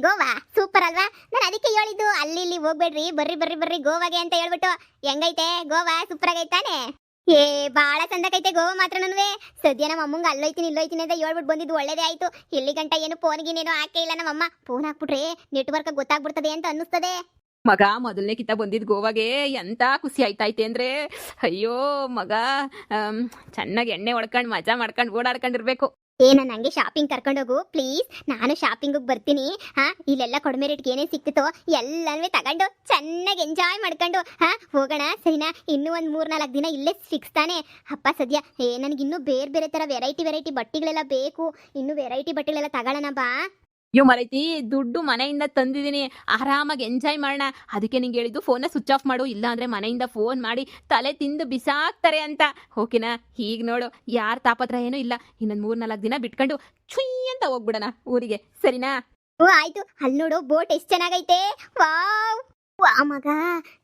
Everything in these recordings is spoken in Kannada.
ಗೋವಾ ಸೂಪರ್ ಅಲ್ವಾ? ನಾನು ಅದಕ್ಕೆ ಹೇಳಿದ್ದು ಅಲ್ಲಿ ಇಲ್ಲಿ ಹೋಗ್ಬೇಡ್ರಿ, ಬರ್ರಿ ಬರ್ರಿ ಬರ್ರಿ ಗೋವಾಗೆ ಅಂತ ಹೇಳ್ಬಿಟ್ಟು. ಹೆಂಗೈತೆ ಗೋವಾ? ಸೂಪರ್ ಆಗೈತಾನೆ. ಏ ಬಾಳ ಚಂದಕೈತೆ ಗೋವಾ ಮಾತ್ರ. ನನ್ವೆ ಸದ್ಯ ನಮ್ಮ ಅಮ್ಮಂಗ ಅಲ್ಲೋಯ್ತೀನಿ ಇಲ್ಲೋಯ್ತೀನಿ ಅಂತ ಹೇಳ್ಬಿಟ್ಟು ಬಂದಿದ್ದು ಒಳ್ಳೇದೇ ಆಯ್ತು. ಇಲ್ಲಿ ಗಂಟ ಏನು ಫೋನ್ಗಿನೇನೋ ಹಾಕೇ ಇಲ್ಲ ನಮ್ಮಮ್ಮ. ಫೋನ್ ಹಾಕ್ಬಿಟ್ರೆ ನೆಟ್ವರ್ಕ್ ಗೊತ್ತಾಗ್ಬಿಡ್ತದೆ ಅಂತ ಅನ್ನಿಸ್ತದೆ. ಮಗ ಮೊದಲನೇ ಕಿತ್ತ ಬಂದಿದ್ದು ಗೋವಾಗೆ ಎಂತ ಖುಷಿ ಆಯ್ತೈತೆ ಅಂದ್ರೆ, ಅಯ್ಯೋ ಮಗ, ಚೆನ್ನಾಗಿ ಎಣ್ಣೆ ಹೊಡ್ಕೊಂಡು ಮಜಾ ಮಾಡ್ಕೊಂಡು ಓಡಾಡ್ಕೊಂಡಿರ್ಬೇಕು. ನಾನು ಹಂಗೆ ಶಾಪಿಂಗ್ ಕರ್ಕೊಂಡೋಗು ಪ್ಲೀಸ್. ನಾನು ಶಾಪಿಂಗಿಗೆ ಬರ್ತೀನಿ. ಇಲ್ಲೆಲ್ಲ ಕಡಿಮೆ ರೇಟ್ಗೆ ಏನೇನು ಸಿಕ್ತಿತ್ತೋ ಎಲ್ಲನೂ ತಗೊಂಡು ಚೆನ್ನಾಗಿ ಎಂಜಾಯ್ ಮಾಡ್ಕೊಂಡು ಹೋಗೋಣ, ಸರಿನಾ? ಇನ್ನೂ ಒಂದು 3-4 ದಿನ ಇಲ್ಲೇ ಸಿಕ್ಸ್ತಾನೆ ಅಪ್ಪ ಸದ್ಯ. ನನಗಿನ್ನೂ ಬೇರೆ ಬೇರೆ ಥರ ವೆರೈಟಿ ಬಟ್ಟೆಗಳೆಲ್ಲ ಬೇಕು. ಇನ್ನೂ ವೆರೈಟಿ ಬಟ್ಟೆಗಳೆಲ್ಲ ತಗೊಳ್ಳೋಣ ಬಾ. ಅಯ್ಯೋ ಮರೈತಿ, ದುಡ್ಡು ಮನೆಯಿಂದ ತಂದಿದ್ದೀನಿ, ಆರಾಮಾಗಿ ಎಂಜಾಯ್ ಮಾಡೋಣ. ಅದಕ್ಕೆ ನಿಂಗೆ ಹೇಳಿದ್ದು ಫೋನ್ನ ಸ್ವಿಚ್ ಆಫ್ ಮಾಡು, ಇಲ್ಲ ಅಂದರೆ ಮನೆಯಿಂದ ಫೋನ್ ಮಾಡಿ ತಲೆ ತಿಂದು ಬಿಸಾಕ್ತಾರೆ ಅಂತ. ಓಕೆನಾ? ಈಗ ನೋಡು, ಯಾರ ತಾಪತ್ರ ಏನೂ ಇಲ್ಲ. ಇನ್ನೊಂದು 3-4 ದಿನ ಬಿಟ್ಕೊಂಡು ಚುಯ್ ಅಂತ ಹೋಗ್ಬಿಡೋಣ ಊರಿಗೆ, ಸರಿನಾ? ಆಯ್ತು. ಅಲ್ಲಿ ನೋಡು ಬೋಟ್ ಎಷ್ಟು ಚೆನ್ನಾಗೈತೆ. ವಾವ್ ವಾ ಮಗ,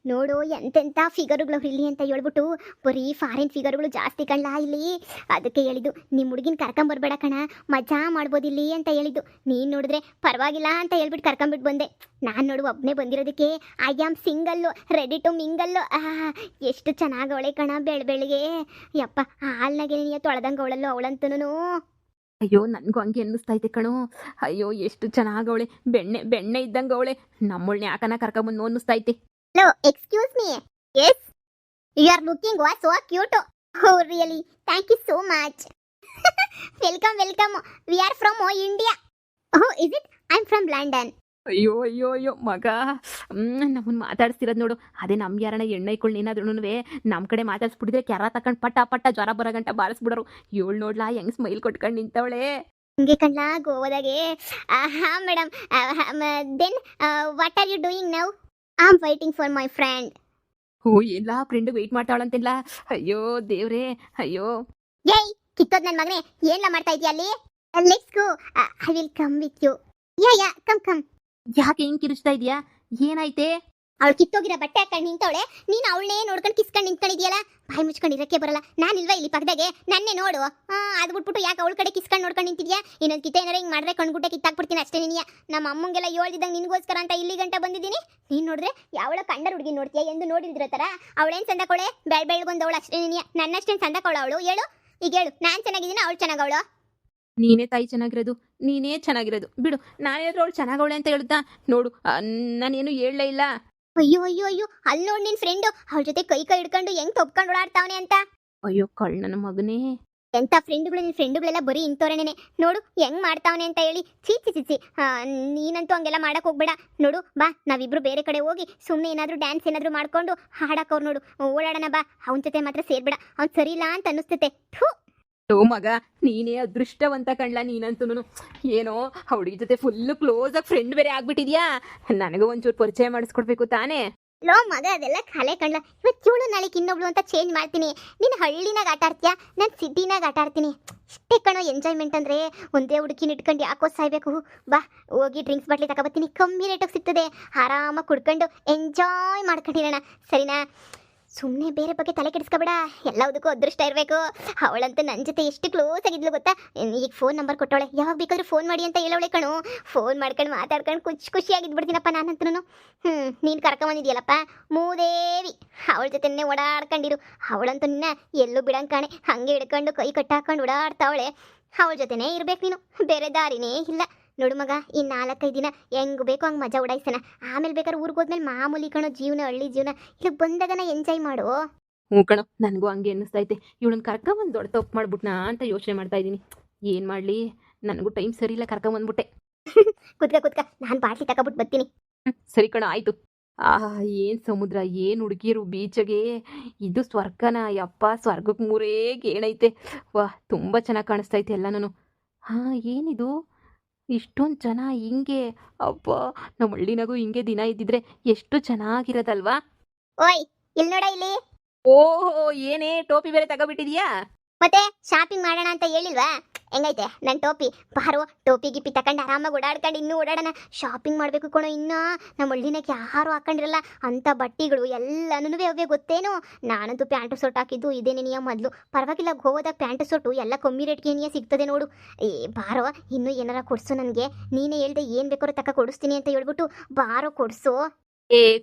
ನೋಡು ಎಂತೆಂಥ ಫಿಗರ್ಗಳು ಇಲ್ಲಿ ಅಂತ ಹೇಳ್ಬಿಟ್ಟು. ಬರೀ ಫಾರಿನ್ ಫಿಗರ್ಗಳು ಜಾಸ್ತಿ ಕಣ್ಣ ಇಲ್ಲಿ. ಅದಕ್ಕೆ ಹೇಳಿದ್ದು ನಿಮ್ಮ ಹುಡುಗಿನ ಕರ್ಕೊಂಬರ್ಬೇಡ ಕಣ, ಮಜಾ ಮಾಡ್ಬೋದಿಲ್ಲಿ ಅಂತ ಹೇಳಿದ್ದು. ನೀನು ನೋಡಿದ್ರೆ ಪರವಾಗಿಲ್ಲ ಅಂತ ಹೇಳ್ಬಿಟ್ಟು ಕರ್ಕೊಂಬಿಟ್ಟು ಬಂದೆ. ನಾನು ನೋಡು ಒಬ್ಬನೇ ಬಂದಿರೋದಕ್ಕೆ I am single, ready to mingle. ಎಷ್ಟು ಚೆನ್ನಾಗವಳೆ ಕಣ ಬೆಳಗ್ಗೆ. ಯಪ್ಪ ಹಾಲ್ನಾಗೆ ನೀನು ತೊಳೆದಂಗೆ ಅವಳಲ್ಲೋ ಅವಳಂತೂ. ಅಯ್ಯೋ ನನಗೂ ಹಂಗೆ ಅನ್ನಿಸ್ತೈತೆ ಕಣೋ. ಅಯ್ಯೋ ಎಷ್ಟು ಚೆನ್ನಾಗವಳೆ, ಬೆಣ್ಣೆ ಇದ್ದಂಗೆ ಅವಳೆ. ನಮ್ಮೊಳ್ನೆ ಯಾಕನ ಕರ್ಕೊಂಬಂದು ಅನ್ನಿಸ್ತೈತೆ. Hello, excuse me. Yes, you are looking so cute. Oh really, thank you so much. Welcome welcome. We are from India. Oh is it? I am from London. ಅಯ್ಯೋ ಅಯ್ಯೋ ಅಯ್ಯೋ ಮಗ, ನಮ್ಮನ್ನು ಮಾತಾಡ್ಸ್ತಿರೋದು ನೋಡು. ಅದೇ ನಮ್ಮ ಯಾರನ್ನ ಎಣ್ಣೆಕೊಳ್ಳಿ ಏನಾದ್ರೂ ನಮ್ಮ ಕಡೆ ಮಾತಾಡ್ಸ್ಬಿಟ್ಟಿದ್ರೆ ಕ್ಯಾರ ತಕೊಂಡು ಪಟ್ಟ ಜ್ವರ ಬರೋ ಗಂಟ ಬಾರಿಸ್ಬಿಡೋರು. ಇವಳು ನೋಡ್ಲಾ ಹೆಂಗ್ ಸ್ಮೈಲ್ ಕೊಟ್ಕೊಂಡು ನಿಂತವಳೆ. ಹಂಗೆ ಕಣ್ಣ ಗೋವಾದಾಗೆ. ಹಾಂ madam, then what are you doing now? I am waiting for my friend. Oh ಎಲ್ಲ ಫ್ರೆಂಡ್ ವೆಯ್ಟ್ ಮಾಡ್ತಾವಳಂತಿಲ್ಲ. ಅಯ್ಯೋ ದೇವ್ರೇ, ಅಯ್ಯೋ. ಏಯ್ ಕಿತ್ತೋದ್ ನನ್ನ ಮಗನೇ, ಏನ್ಲ ಮಾಡ್ತಾ ಇದೀಯ ಅಲ್ಲಿ? Let's go, I will come with you. Yeah come. ಯಾಕೆ ಹಿಂಗ್ ಕಿರಿಸ್ತಾ ಇದೀಯಾ? ಏನಾಯ್ತೆ? ಅವಳು ಕಿತ್ತೋಗಿರೋ ಬಟ್ಟೆ ಹಾಕೊಂಡು ನಿಂತವಳೆ, ನೀನು ಅವಳನ್ನೇ ನೋಡ್ಕೊಂಡು ಕಿಸ್ಕೊಂಡು ನಿಂತ್ಕೊಂಡಿದ್ಯಲ್ಲ. ಬಾಯಿ ಮುಚ್ಕೊಂಡು ಇರಕ್ಕೆ ಬರಲ್ಲ. ನಾನಿಲ್ವಾ ಇಲ್ಲಿ ಪಕ್ಕದಾಗೆ? ನನ್ನೇ ನೋಡು. ಅದು ಬಿಟ್ಬಿಟ್ಟು ಯಾಕೆ ಅವಳ ಕಡೆ ಕಿಸ್ಕೊಂಡು ನೋಡ್ಕೊಂಡು ನಿಂತಿದ್ಯಾ? ಇನ್ನೊಂದು ಕಿತ್ತ ಏನಾರ ಹಿಂಗೆ ಮಾಡಿದ್ರೆ ಕಣ್ಗುಟ್ಟೆ ಕಿತ್ತಾಕ್ಬಿಡ್ತೀನಿ ಅಷ್ಟೇ. ನೀನಿಯ ನಮ್ಮ ಅಮ್ಮಂಗೆಲ್ಲ ಹೇಳ್ದಿದ್ದಂಗೆ ನಿನಗೋಸ್ಕರ ಅಂತ ಇಲ್ಲಿ ಗಂಟ ಬಂದಿದ್ದೀನಿ. ನೀನು ನೋಡಿದ್ರೆ ಯಾವಳ ಕಂಡರ ಹುಡುಗಿ ನೋಡ್ತೀಯ ಎಂದು ನೋಡಿಲ್ದಿರೋ ಥರ. ಅವಳೇನು ಚಂದಕೊಳೆ? ಬೆಳಗೊಂದು ಅವಳು ಅಷ್ಟೇ. ನೀನಿಯ ನನ್ನಷ್ಟೇನು ಚಂದಕೊಳ ಅವಳು? ಹೇಳು ಈಗ, ಹೇಳು. ನಾನು ಚೆನ್ನಾಗಿದ್ದೀನಿ, ಅವಳು ಚೆನ್ನಾಗವಳು? ನೀನೇ ತಾಯಿ ಚೆನ್ನಾಗಿರೋದು, ನೀನೇ ಚೆನ್ನಾಗಿರೋದು ಬಿಡು. ನಾನೇನಾದ್ರೂ ಅವಳು ಚೆನ್ನಾಗವಳೆ ಅಂತ ಹೇಳ್ತಾ ನೋಡು, ನಾನೇನು ಹೇಳಲೇ ಇಲ್ಲ. ಅಯ್ಯೋ ಅಯ್ಯೋ ಅಯ್ಯೋ, ಅಲ್ಲಿ ನೋಡಿ ನಿನ್ ಫ್ರೆಂಡು ಅವಳ ಜೊತೆ ಕೈ ಹಿಡ್ಕೊಂಡು ಹೆಂಗ್ ತೊಪ್ಕೊಂಡು ಓಡಾಡ್ತಾವನೆ ಅಂತ. ಅಯ್ಯೋ ನನ್ನ ಮಗನೇ, ಎಂತ ಫ್ರೆಂಡುಗಳು ನಿನ್ ಫ್ರೆಂಡುಗಳೆಲ್ಲ ಬರೀ ಇಂಥವ್ರೇನೆ ನೋಡು ಹೆಂಗ್ ಮಾಡ್ತಾವನೆ ಅಂತ ಹೇಳಿ. ಚೀಚಿ ನೀನಂತೂ ಹಂಗೆಲ್ಲ ಮಾಡಕ್ ಹೋಗ್ಬೇಡ. ನೋಡು ಬಾ, ನಾವಿಬ್ರು ಬೇರೆ ಕಡೆ ಹೋಗಿ ಸುಮ್ಮನೆ ಏನಾದ್ರು ಡ್ಯಾನ್ಸ್ ಏನಾದ್ರು ಮಾಡ್ಕೊಂಡು ಹಾಡಕ್ಕವ್ರು ನೋಡು ಓಡಾಡೋಣ ಬಾ. ಅವನ ಜೊತೆ ಮಾತ್ರ ಸೇರ್ಬೇಡ, ಅವ್ನು ಸರಿ ಇಲ್ಲ ಅಂತ ಅನ್ನಿಸ್ತತೆ. ಓ ಮಗ, ನೀನೇ ಅದೃಷ್ಟವಂತ ಕಣ್ಲ ನೀನಂತೂ. ಏನೋ ಹುಡುಗಿ ಜೊತೆ ಫುಲ್ ಕ್ಲೋಸ್ ಆಗಿ ಫ್ರೆಂಡ್ ಬೇರೆ ಆಗ್ಬಿಟ್ಟಿದ್ಯಾ. ನನಗೂ ಒಂಚೂರು ಪರಿಚಯ ಮಾಡಿಸ್ಕೊಡ್ಬೇಕು ತಾನೇ? ಲೋ ಮಗ, ಅದೆಲ್ಲ ಕಲೆ ಕಣ್ಲ. ಇವತ್ತು ಇವಳು ನಾಳೆಗೆ ಇನ್ನೊಬ್ಳು ಅಂತ ಚೇಂಜ್ ಮಾಡ್ತೀನಿ. ನೀನು ಹಳ್ಳಿನಾಗ ಆಟ ಆಡ್ತೀಯಾ, ನಾನು ಸಿಟಿನಾಗ ಆಟ ಆಡ್ತೀನಿ. ಇಷ್ಟೇ ಕಣೋ ಎಂಜಾಯ್ಮೆಂಟ್ ಅಂದರೆ. ಒಂದೇ ಹುಡುಕಿನ ಇಟ್ಕೊಂಡು ಯಾಕೋ ಸಾಯ್ಬೇಕು. ಬಾ ಹೋಗಿ ಡ್ರಿಂಕ್ಸ್ ಬಾಟ್ಲಿ ತಗೊಬತ್ತೀನಿ, ಕಮ್ಮಿ ರೇಟಿಗೆ ಸಿಗ್ತದೆ. ಆರಾಮಾಗಿ ಕುಡ್ಕೊಂಡು ಎಂಜಾಯ್ ಮಾಡ್ಕೊಂಡಿರೋಣ, ಸರಿನಾ? ಸುಮ್ಮನೆ ಬೇರೆ ಬಗ್ಗೆ ತಲೆ ಕೆಡಿಸ್ಕೊಬೇಡ. ಎಲ್ಲದಕ್ಕೂ ಅದೃಷ್ಟ ಇರಬೇಕು. ಅವಳಂತೂ ನನ್ನ ಜೊತೆ ಎಷ್ಟು ಕ್ಲೋಸ್ ಆಗಿದ್ಲು ಗೊತ್ತಾ? ಈಗ ಫೋನ್ ನಂಬರ್ ಕೊಟ್ಟವಳೆ, ಯಾವಾಗ ಬೇಕಾದ್ರೂ ಫೋನ್ ಮಾಡಿ ಅಂತ ಹೇಳವಳೆ ಕಣು. ಫೋನ್ ಮಾಡ್ಕೊಂಡು ಮಾತಾಡ್ಕೊಂಡು ಖುಷಿಯಾಗಿದ್ಬಿಡ್ತೀನಪ್ಪ ನಾನಂತೂ. ನೀನು ಕರ್ಕೊಂಬಂದಿದ್ಯಲ್ಲಪ್ಪ ಮೂದೇವಿ, ಅವಳ ಜೊತೆನೇ ಓಡಾಡ್ಕೊಂಡಿರು. ಅವಳಂತೂ ನಿನ್ನ ಎಲ್ಲೂ ಬಿಡಂಗೆ ಕಾಣೆ, ಹಾಗೆ ಹಿಡ್ಕೊಂಡು ಕೈ ಕಟ್ಟಾಕೊಂಡು ಓಡಾಡ್ತಾವಳೆ. ಅವಳ ಜೊತೆನೇ ಇರ್ಬೇಕು ನೀನು, ಬೇರೆ ದಾರಿನೇ ಇಲ್ಲ. ನೋಡು ಮಗ, ಈ 4-5 ದಿನ ಹೆಂಗ್ ಬೇಕೋ ಹಂಗೆ ಮಜಾ ಉಡಾಯಿಸೋಣ. ಆಮೇಲೆ ಬೇಕಾದ್ರೆ ಊರಿಗೆ ಹೋದ್ಮೇಲೆ ಮಾಮೂಲಿ ಕಣೋ ಜೀವನ, ಹಳ್ಳಿ ಜೀವನ. ಇಲ್ಲಿ ಬಂದಾಗನ ಎಂಜಾಯ್ ಮಾಡು. ಹ್ಞೂ ಕಣೋ, ನನಗೂ ಹಂಗೆ ಅನ್ನಿಸ್ತೈತೆ. ಇವಳನ್ನ ಕರ್ಕೊಂಬಂದು ದೊಡ್ಡ ತಪ್ಪು ಮಾಡ್ಬಿಟ್ನಾ ಅಂತ ಯೋಚನೆ ಮಾಡ್ತಾ ಇದ್ದೀನಿ. ಏನು ಮಾಡಲಿ, ನನಗೂ ಟೈಮ್ ಸರಿ ಇಲ್ಲ, ಕರ್ಕೊಂಬಂದ್ಬಿಟ್ಟೆ. ಕುತ್ಕ, ನಾನು ಬಾಟ್ಲಿ ತಗೊಬಿಟ್ಟು ಬರ್ತೀನಿ. ಸರಿ ಕಣೋ, ಆಯಿತು. ಏನು ಸಮುದ್ರ, ಏನು ಹುಡುಗಿರು ಬೀಚಗೆ. ಇದು ಸ್ವರ್ಗನ ಯಪ್ಪ, ಸ್ವರ್ಗಕ್ಕೆ 3 ಏನೈತೆ. ವಾ, ತುಂಬ ಚೆನ್ನಾಗಿ ಕಾಣಿಸ್ತೈತೆ ಎಲ್ಲನೂ. ಏನಿದು ಇಷ್ಟೊಂದು ಜನ ಹಿಂಗೆ? ಅಪ್ಪ, ನಮ್ಮ ಹಳ್ಳಿನಾಗೂ ಹಿಂಗೆ ದಿನ ಇದ್ದಿದ್ರೆ ಎಷ್ಟು ಚೆನ್ನಾಗಿರೋದಲ್ವಾ? ಓಯ್ ಇಲ್ಲಿ ನೋಡ ಇಲ್ಲಿ. ಓಹೋ, ಏನೇ ಟೋಪಿ ಬೇರೆ ತಗೋಬಿಟ್ಟಿದ್ಯಾ? ಮತ್ತೆ ಶಾಪಿಂಗ್ ಮಾಡೋಣ ಅಂತ ಹೇಳಿಲ್ವಾ? ಹೆಂಗೈತೆ ನನ್ನ ಟೋಪಿ? ಬಾರೋ ಟೋಪಿ ಗಿಪ್ಪಿ ತಕೊಂಡು ಆರಾಮಾಗಿ ಓಡಾಡ್ಕೊಂಡು ಇನ್ನೂ ಓಡಾಡೋಣ. ಶಾಪಿಂಗ್ ಮಾಡಬೇಕು ಕಣೋ. ಇನ್ನು ನಮ್ಮ ಹಳ್ಳಿನಾಗ ಯಾರು ಹಾಕೊಂಡಿರಲ್ಲ ಅಂಥ ಬಟ್ಟೆಗಳು ಎಲ್ಲನೂ ಅವೇ ಗೊತ್ತೇನು. ನಾನಂತೂ ಪ್ಯಾಂಟು ಶರ್ಟ್ ಹಾಕಿದ್ದು ಇದೇ ನೆನೆಯ ಮೊದಲು. ಪರವಾಗಿಲ್ಲ, ಗೋವಾದಾಗ ಪ್ಯಾಂಟು ಶರ್ಟು ಎಲ್ಲ ಕಮ್ಮಿ ರೇಟ್ಗೆ ಏನಿಯ ಸಿಗ್ತದೆ ನೋಡು. ಬಾರೋ ಇನ್ನೂ ಏನಾರ ಕೊಡಿಸು ನನಗೆ. ನೀನೇ ಹೇಳ್ದೆ ಏನು ಬೇಕಾದ್ರೂ ತಕ್ಕ ಕೊಡಿಸ್ತೀನಿ ಅಂತ ಹೇಳ್ಬಿಟ್ಟು ಬಾರೋ ಕೊಡಿಸು.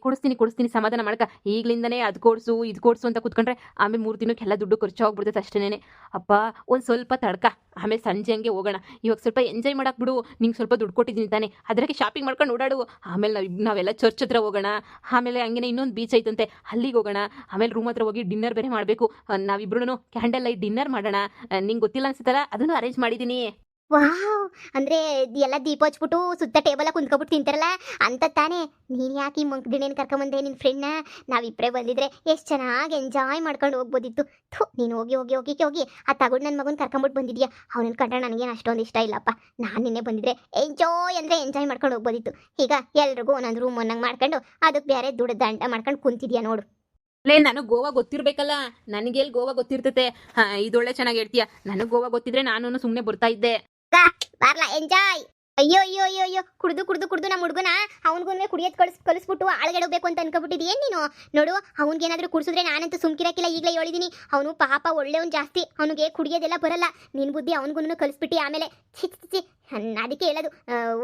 ಕೊಡಿಸ್ತೀನಿ ಸಮಾಧಾನ ಮಾಡ್ಕ. ಈಗ್ಲಿಂದನೇ ಅದು ಕೊಡ್ಸು ಇದು ಕೊಡ್ಸು ಅಂತ ಕೂತ್ಕೊಂಡ್ರೆ ಆಮೇಲೆ 3 ದಿನಕ್ಕೆಲ್ಲ ದುಡ್ಡು ಖರ್ಚು ಹೋಗ್ಬಿಡ್ತೈತೆ ಅಷ್ಟೇನೆ. ಅಪ್ಪ ಒಂದು ಸ್ವಲ್ಪ ತಡ್ಕ, ಆಮೇಲೆ ಸಂಜೆ ಹಂಗೆ ಹೋಗೋಣ. ಇವಾಗ ಸ್ವಲ್ಪ ಎಂಜಾಯ್ ಮಾಡಕ್ ಬಿಡು. ನಿಂಗೆ ಸ್ವಲ್ಪ ದುಡ್ಡು ಕೊಟ್ಟಿದ್ದೀನಿ ತಾನೆ, ಅದಕ್ಕೆ ಶಾಪಿಂಗ್ ಮಾಡ್ಕೊಂಡು ಓಡಾಡು. ಆಮೇಲೆ ನಾವೆಲ್ಲ ಚರ್ಚ್ ಹತ್ರ ಹೋಗೋಣ. ಆಮೇಲೆ ಹಂಗೇನೆ ಇನ್ನೊಂದು ಬೀಚ್ ಐತಂತೆ, ಅಲ್ಲಿಗೆ ಹೋಗೋಣ. ಆಮೇಲೆ ರೂಮ್ ಹತ್ರ ಹೋಗಿ ಡಿನ್ನರ್ ಬೇರೆ ಮಾಡಬೇಕು. ನಾವಿಬ್ರು ಕ್ಯಾಂಡಲ್ ಲೈಟ್ ಡಿನ್ನರ್ ಮಾಡೋಣ. ನಿಂಗೆ ಗೊತ್ತಿಲ್ಲ ಅನ್ಸುತ್ತಲ್ಲ, ಅದನ್ನು ಅರೇಂಜ್ ಮಾಡಿದ್ದೀನಿ. ವಾವ್, ಅಂದ್ರೆ ಎಲ್ಲ ದೀಪ ಹಚ್ಬಿಟ್ಟು ಸುತ್ತ ಟೇಬಲ್ ಕುಂತ್ಕೊಬಿಟ್ಟು ತಿಂತಾರಲ್ಲ ಅಂತ ತಾನೇ. ನೀನು ಯಾಕೆ ಈ ಮಂಕ್ದಿನೇನು ಕರ್ಕೊಂಬಂದೆ ನಿನ್ನ ಫ್ರೆಂಡ್ನ? ನಾವಿಬ್ಬರೇ ಬಂದಿದ್ರೆ ಎಷ್ಟು ಚೆನ್ನಾಗಿ ಎಂಜಾಯ್ ಮಾಡ್ಕೊಂಡು ಹೋಗ್ಬೋದಿತ್ತು. ನೀನು ಹೋಗಿ ಹೋಗಿ ಹೋಗಿ ಹೋಗಿ ಆ ತಗೊಂಡು ನನ್ನ ಮಗನ ಕರ್ಕೊಂಬಿಟ್ಟು ಬಂದಿದ್ಯಾ. ಅವನನ್ನು ಕಂಡ್ರೆ ನನಗೇನು ಅಷ್ಟೊಂದು ಇಷ್ಟ ಇಲ್ಲಪ್ಪ. ನಾನು ನಿನ್ನೆ ಬಂದಿದ್ರೆ ಎಂಜಾಯ್ ಅಂದರೆ ಎಂಜಾಯ್ ಮಾಡ್ಕೊಂಡು ಹೋಗ್ಬೋದಿತ್ತು. ಈಗ ಎಲ್ರಿಗೂ ಒಂದೊಂದು ರೂಮ್ ಒಂದಂಗೆ ಮಾಡ್ಕೊಂಡು ಅದಕ್ಕೆ ಬೇರೆ ದುಡ್ಡು ದಂಡ ಮಾಡ್ಕೊಂಡು ಕುಂತಿದ್ಯಾ ನೋಡು. ನನಗೆ ಗೋವಾ ಗೊತ್ತಿರ್ಬೇಕಲ್ಲ, ನನಗೆ ಎಲ್ಲಿ ಗೋವಾ ಗೊತ್ತಿರ್ತೈತೆ. ಇದೊಳ್ಳೆ ಚೆನ್ನಾಗಿ ಹೇಳ್ತೀಯ. ನನಗೆ ಗೋವಾ ಗೊತ್ತಿದ್ರೆ ನಾನು ಸುಮ್ಮನೆ ಬರ್ತಾ ಇದ್ದೆ. ಬಾರ್ಲಾ ಎಂಜಾಯ್. ಅಯ್ಯೋ ಅಯ್ಯೋ ಅಯ್ಯೋ ಅಯ್ಯೋ, ಕುಡ್ದು ನಮ್ಮ ಹುಡುಗನ ಅವನಿಗೂ ಕುಡಿಯೋದು ಕಳಿಸ್ಬಿಟ್ಟು ಆಳ್ಗೆಡಬೇಕು ಅಂತ ಅನ್ಕೊಬಿಟ್ಟಿದ್ಯೇನು ನೀನು? ನೋಡು, ಅವ್ನಿಗೇನಾದ್ರೂ ಕುಡಿಸಿದ್ರೆ ನಾನಂತೂ ಸುಮ್ಕಿರಕ್ಕಿಲ್ಲ. ಈಗಲೇ ಹೇಳಿದೀನಿ, ಅವನು ಪಾಪ ಒಳ್ಳೆಯವನು ಜಾಸ್ತಿ, ಅವನಿಗೆ ಕುಡಿಯೋದೆಲ್ಲ ಬರಲ್ಲ. ನಿನ್ನ ಬುದ್ಧಿ ಅವನಿಗೂ ಕಳಿಸ್ಬಿಟ್ಟು ಆಮೇಲೆ ಚಿಚ್ಚಿ ಅದಕ್ಕೆ ಹೇಳೋದು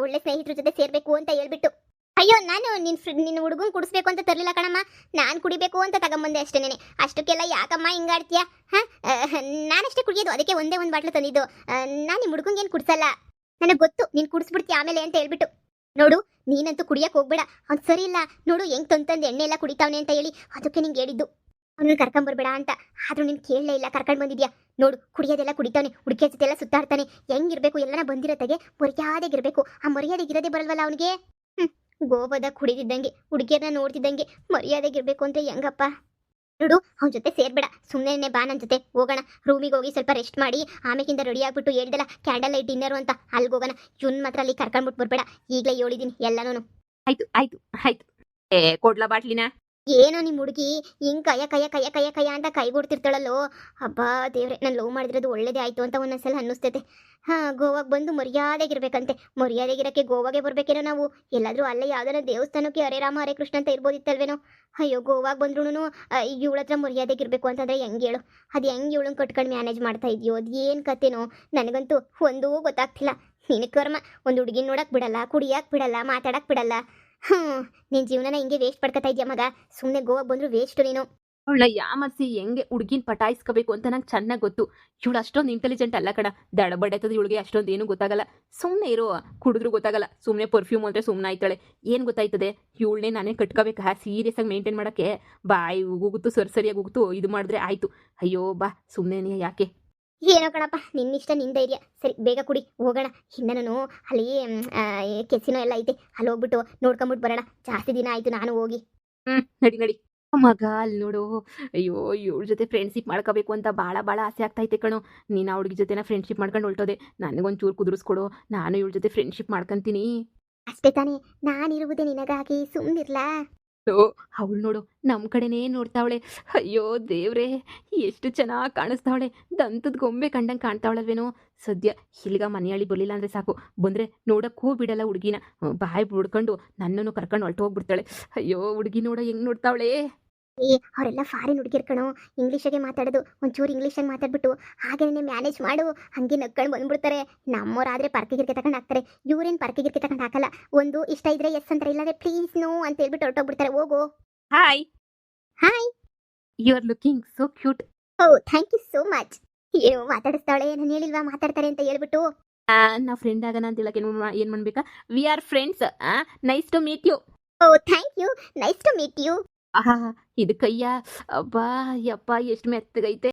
ಒಳ್ಳೆ ಸ್ನೇಹಿತರ ಜೊತೆ ಸೇರ್ಬೇಕು ಅಂತ ಹೇಳ್ಬಿಟ್ಟು. ಅಯ್ಯೋ, ನಾನು ನಿನ್ನ ಹುಡುಗನ್ ಕುಡಿಸ್ಬೇಕು ಅಂತ ತರಲಿಲ್ಲ ಕಣಮ್ಮ. ನಾನು ಕುಡಿಬೇಕು ಅಂತ ತಗೊಂಬಂದೆ ಅಷ್ಟೇನೆ. ಅಷ್ಟಕ್ಕೆಲ್ಲ ಯಾಕಮ್ಮ ಹಿಂಗಾಡ್ತೀಯ? ನಾನಷ್ಟೇ ಕುಡಿಯೋದು, ಅದಕ್ಕೆ ಒಂದೇ ಒಂದು ಬಾಟ್ಲು ತಂದಿದ್ದು. ನಾನು ನಿಮ್ಮ ಹುಡುಗಂಗೇನು ಕುಡಿಸಲ್ಲ. ನನಗೆ ಗೊತ್ತು ನೀನು ಕುಡಿಸ್ಬಿಡ್ತೀಯ ಆಮೇಲೆ ಅಂತ ಹೇಳ್ಬಿಟ್ಟು. ನೋಡು, ನೀನಂತೂ ಕುಡಿಯಕ್ಕೆ ಹೋಗ್ಬೇಡ, ಅವ್ನು ಸರಿ ಇಲ್ಲ. ನೋಡು ಹೆಂಗೆ ತಂದು ಎಣ್ಣೆ ಎಲ್ಲ ಕುಡಿತಾವನೆ ಅಂತ ಹೇಳಿ ಅದಕ್ಕೆ ನಿಂಗೆ ಹೇಳಿದ್ದು ಅವ್ನು ಕರ್ಕೊಂಬರ್ಬೇಡ ಅಂತ. ಆದ್ರೂ ನೀನು ಕೇಳಲೇ ಇಲ್ಲ, ಕರ್ಕೊಂಡು ಬಂದಿದ್ಯಾ. ನೋಡು, ಕುಡಿಯೋದೆಲ್ಲ ಕುಡಿತಾನೆ, ಹುಡುಕಿಯ ಜೊತೆ ಎಲ್ಲ ಸುತ್ತಾಡ್ತಾನೆ. ಹೆಂಗಿರ್ಬೇಕು ಎಲ್ಲನ ಬಂದಿರತ್ತಾಗೆ ಮರ್ಯಾದೆಗಿರ್ಬೇಕು. ಆ ಮರ್ಯಾದೆಗಿರೋದೇ ಬರಲ್ವಲ್ಲ ಅವನಿಗೆ. ಗೋವಾದಾಗ ಕುಡಿದಿದ್ದಂಗೆ ಹುಡುಗಿಯರನ್ನ ನೋಡ್ತಿದ್ದಂಗೆ ಮರ್ಯಾದೆಗಿರ್ಬೇಕು ಅಂದ್ರೆ ಹೆಂಗಪ್ಪ? ನೋಡು, ಅವನ ಜೊತೆ ಸೇರ್ಬೇಡ, ಸುಮ್ಮನೆ ಬಾ ನನ್ನ ಜೊತೆ ಹೋಗೋಣ. ರೂಮಿಗೆ ಹೋಗಿ ಸ್ವಲ್ಪ ರೆಸ್ಟ್ ಮಾಡಿ ಆಮೇಕಿಂದ ರೆಡಿ ಆಗ್ಬಿಟ್ಟು ಹೇಳ್ದಲ್ಲ ಕ್ಯಾಂಡಲ್ ಲೈಟ್ ಡಿನ್ನರು ಅಂತ, ಅಲ್ಲಿಗೆ ಹೋಗೋಣ. ಇವನ್ ಮಾತ್ರ ಅಲ್ಲಿ ಕರ್ಕೊಂಡ್ಬಿಟ್ಟು ಬರ್ಬೇಡ. ಈಗಲೇ ಹೇಳಿದೀನಿ ಎಲ್ಲನೂ. ಆಯ್ತು ಆಯ್ತು ಆಯ್ತು. ಕೊಡ್ಲಾ ಬಾಟ್ಲಿನ? ಏನೋ ನಿಮ್ಮ ಹುಡುಗಿ ಹಿಂಗೆ ಕಯ್ಯ ಅಂತ ಕೈಗೊಡ್ತಿರ್ತಾಳಲ್ಲೋ. ಹಬ್ಬಾ ದೇವ್ರೆ, ನಾನು ಲವ್ ಮಾಡಿದ್ರದು ಒಳ್ಳೇದೇ ಆಯಿತು ಅಂತ ಒಂದೊಂದ್ಸಲ ಅನ್ನಿಸ್ತೈತೆ. ಗೋವಾಗೆ ಬಂದು ಮರ್ಯಾದೆಗಿರ್ಬೇಕಂತೆ. ಮರ್ಯಾದೆಗಿರೋಕ್ಕೆ ಗೋವಾಗೆ ಬರಬೇಕೇನೋ ನಾವು. ಎಲ್ಲಾದರೂ ಅಲ್ಲೇ ಯಾವ್ದಾರ ದೇವಸ್ಥಾನಕ್ಕೆ ಹರೇ ರಾಮ ಹರೇ ಕೃಷ್ಣ ಅಂತ ಇರ್ಬೋದಿತ್ತಲ್ವೇನೋ. ಅಯ್ಯೋ, ಗೋವಾಗೆ ಬಂದ್ರೂ ಇವಳ ಹತ್ರ ಮರ್ಯಾದೆಗಿರ್ಬೇಕು ಅಂತಂದರೆ ಹೆಂಗೆ ಹೇಳು? ಅದು ಹೆಂಗೆ ಇವಳನ್ನ ಕಟ್ಕೊಂಡು ಮ್ಯಾನೇಜ್ ಮಾಡ್ತಾ ಇದೆಯೋ, ಅದು ಏನು ಕತೆನೋ ನನಗಂತೂ ಒಂದೂ ಗೊತ್ತಾಗ್ತಿಲ್ಲ. ನಿನ್ನ ಕರ್ಮ, ಒಂದು ಹುಡುಗಿನ ನೋಡಕ್ಕೆ ಬಿಡಲ್ಲ, ಕುಡಿಯಕ್ಕೆ ಬಿಡಲ್ಲ, ಮಾತಾಡಕ್ಕೆ ಬಿಡಲ್ಲ. ನಿನ್ನ ಜೀವನನ ಹಿಂಗೆ ವೇಸ್ಟ್ ಪಡ್ಕೊತಾ ಇದೆಯಾ ಮಗ? ಸುಮ್ಮನೆ ಗೋವಾಗೆ ಬಂದರೂ ವೇಸ್ಟು ನೀನು. ಅವಳ ಯಾಮರ್ಸಿ ಹೆಂಗೆ ಹುಡುಗಿನ ಪಟಾಯಿಸ್ಕೋಬೇಕು ಅಂತ ನಂಗೆ ಚೆನ್ನಾಗಿ ಗೊತ್ತು. ಇವಳು ಅಷ್ಟೊಂದು ಇಂಟೆಲಿಜೆಂಟ್ ಅಲ್ಲ ಕಣ. ದಡಬಡ್ಡೈತದ ಇವಳಿಗೆ ಅಷ್ಟೊಂದು ಏನು ಗೊತ್ತಾಗಲ್ಲ. ಸುಮ್ಮನೆ ಇರೋ, ಕುಡಿದ್ರೂ ಗೊತ್ತಾಗಲ್ಲ. ಸುಮ್ಮನೆ ಪರ್ಫ್ಯೂಮ್ ಅಂದರೆ ಸುಮ್ಮನೆ ಆಯ್ತಾಳೆ. ಏನು ಗೊತ್ತಾಯ್ತದೆ? ಇವಳನ್ನೇ ನಾನೇ ಕಟ್ಕೋಬೇಕಾ? ಸೀರಿಯಸ್ ಆಗಿ ಮೇಂಟೈನ್ ಮಾಡೋಕ್ಕೆ ಬಾಯಿ ಹೋಗುತ್ತು, ಸರಿಯಾಗಿ ಹೋಗುತ್ತು. ಇದು ಮಾಡಿದ್ರೆ ಆಯಿತು. ಅಯ್ಯೋ ಬಾ, ಸುಮ್ಮನೆ ಯಾಕೆ? ಏನೋ ಕಣಪ್ಪ, ನಿನ್ನಿಷ್ಟ ನಿನ್ನ ಧೈರ್ಯ. ಸರಿ, ಬೇಗ ಕುಡಿ, ಹೋಗೋಣ. ಇನ್ನೂ ಅಲ್ಲಿ ಕೆಸಿನೋ ಎಲ್ಲ ಐತೆ, ಅಲ್ಲಿ ಹೋಗ್ಬಿಟ್ಟು ನೋಡ್ಕೊಂಬಿಟ್ಟು ಬರೋಣ. ಜಾಸ್ತಿ ದಿನ ಆಯಿತು ನಾನು ಹೋಗಿ. ನಡಿ. ಮಗ ಅಲ್ಲಿ ನೋಡು. ಅಯ್ಯೋ, ಇವಳ ಜೊತೆ ಫ್ರೆಂಡ್ಶಿಪ್ ಮಾಡ್ಕೋಬೇಕು ಅಂತ ಭಾಳ ಆಸೆ ಆಗ್ತೈತೆ ಕಣೋ. ನೀನು ಆ ಹುಡುಗಿ ಜೊತೆನ ಫ್ರೆಂಡ್ಶಿಪ್ ಮಾಡ್ಕೊಂಡು ಹೊಲ್ಟೋದೆ. ನನಗೊಂಚೂರು ಕುದುರಿಸ್ಕೊಡು, ನಾನು ಇವಳ ಜೊತೆ ಫ್ರೆಂಡ್ಶಿಪ್ ಮಾಡ್ಕೊಂತೀನಿ. ಅಷ್ಟೇ ತಾನೇ, ನಾನಿರುವುದೇ ನಿನಗಾಗಿ, ಸುಮ್ಮನಿರ್ಲಾ? ಅವಳು ನೋಡು, ನಮ್ಮ ಕಡೆನೇ ನೋಡ್ತಾವಳೆ. ಅಯ್ಯೋ ದೇವ್ರೆ, ಎಷ್ಟು ಚೆನ್ನಾಗಿ ಕಾಣಿಸ್ತಾವಳೆ. ದಂತದ ಗೊಂಬೆ ಕಂಡಂಗೆ ಕಾಣ್ತಾವಳಲ್ವೇನೋ. ಸದ್ಯ ಇಲ್ಲಿಗ ಮನೆಯಳ್ಳಿ ಬರಲಿಲ್ಲ ಅಂದರೆ ಸಾಕು. ಬಂದರೆ ನೋಡಕ್ಕೂ ಬಿಡಲ್ಲ ಹುಡುಗಿನ. ಬಾಯಿ ಬಿಡ್ಕೊಂಡು ನನ್ನನ್ನು ಕರ್ಕೊಂಡು ಹೊರಟು ಹೋಗ್ಬಿಡ್ತಾಳೆ. ಅಯ್ಯೋ, ಹುಡುಗಿ ನೋಡೋ ಹೆಂಗೆ ನೋಡ್ತಾವಳೆ. ಅವರೆಲ್ಲ ಫಾರಿನ್ ಹುಡುಗಿರ್ ಕಣೋ, ಇಂಗ್ಲೀಷಾಗೆ ಮಾತಾಡೋದು. ಒಂಚೂರು ಇಂಗ್ಲೀಷಾಗಿ ಮಾತಾಡ್ಬಿಟ್ಟು ಹಾಗೇನೆ ಮ್ಯಾನೇಜ್ ಮಾಡು, ಹಂಗೆ ನಕ್ಕೊಂಡು ಬಂದ್ಬಿಡ್ತಾರೆ. ನಮ್ಮವರಾದರೆ ಪರ್ಕೆಗಿರ್ಕೆ ತಗೊಂಡು ಹಾಕ್ತಾರೆ. ಇವ್ರೇನು ಪರ್ಕೆಗಿರ್ಕೆ ತಗೊಂಡು ಹಾಕಲ್ಲ. ಒಂದು ಇಷ್ಟ ಇದ್ರೆ ಎಸ್ ಅಂತಾರೆ, ಇಲ್ಲಾಂದ್ರೆ ಪ್ಲೀಸ್ ನೋ ಅಂತ ಹೇಳ್ಬಿಟ್ಟು ಹೊರಟೋಗ್ಬಿಡ್ತಾರೆ. ಹೋಗು. Hi hi, you are looking so cute. Oh thank you so much. ಏನು ಮಾತಾಡಿಸ್ತಾವಳೆ, ನಾನು ಹೇಳಿಲ್ವಾ ಮಾತಾಡ್ತಾರೆ ಅಂತ ಹೇಳ್ಬಿಟ್ಟು. ನಾವು ಫ್ರೆಂಡ್ ಆಗೋಣ ಅಂತ ಹೇಳಕ್ಕೆ ಏನು ಮಾಡ್ಬೇಕಾ? We are friends. Nice to meet you. Oh thank you, nice to meet you. ಇದು ಕಯ್ಯ. ಅಬ್ಬಾ ಯಪ್ಪ, ಎಷ್ಟು ಮೆತ್ತಗೈತೆ.